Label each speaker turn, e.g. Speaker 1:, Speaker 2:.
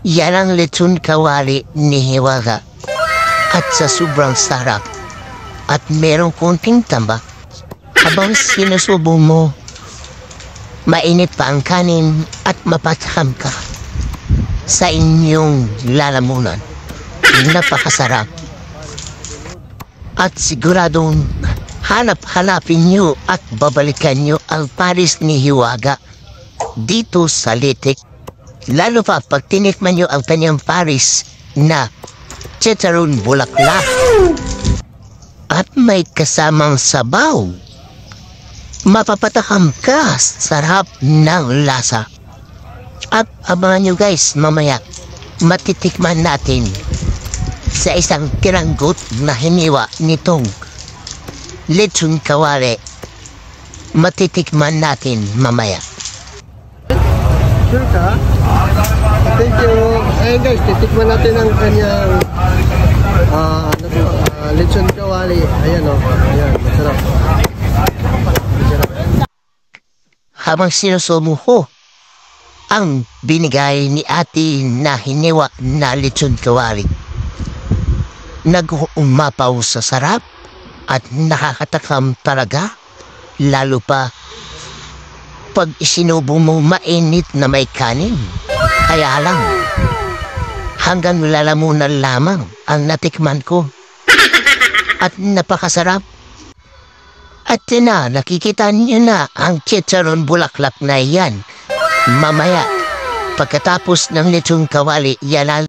Speaker 1: Yan ang lechon kawali ni Hiwaga. At sa sobrang sarap at merong konting tamba, habang sinusubo mo, mainit pa ang kanin at mapatakam ka sa inyong lalamunan. Napakasarap. At siguradong hanap-hanapin nyo at babalikan nyo ang Paris ni Hiwaga dito sa Litik. Lalo pa pag tinikman nyo ang kanyang Paris na chicharon bulaklak at may kasamang sabaw. Mapapatakam ka, sarap ng lasa. At abangan nyo guys, mamaya matitikman natin sa isang tiranggot na hiniwa nitong lechon kawali. Matitikman natin mamaya.
Speaker 2: Sure ka? Thank you. Ayun guys, titikman natin ang kanyang lechon kawali. Ayan o. Ayan, masarap.
Speaker 1: Habang sinusumuho ang binigay ni ate na hiniwa na lechon kawali, nag-umapaw sa sarap at nakakatakam talaga, lalo pa pag isinubo mo mainit na may kanin. Kaya lang, hanggang lalamunan lamang ang natikman ko. At napakasarap. At na, nakikita niyo na ang chicharon bulaklak na yan. Mamaya, pagkatapos ng lechon kawali, yan ang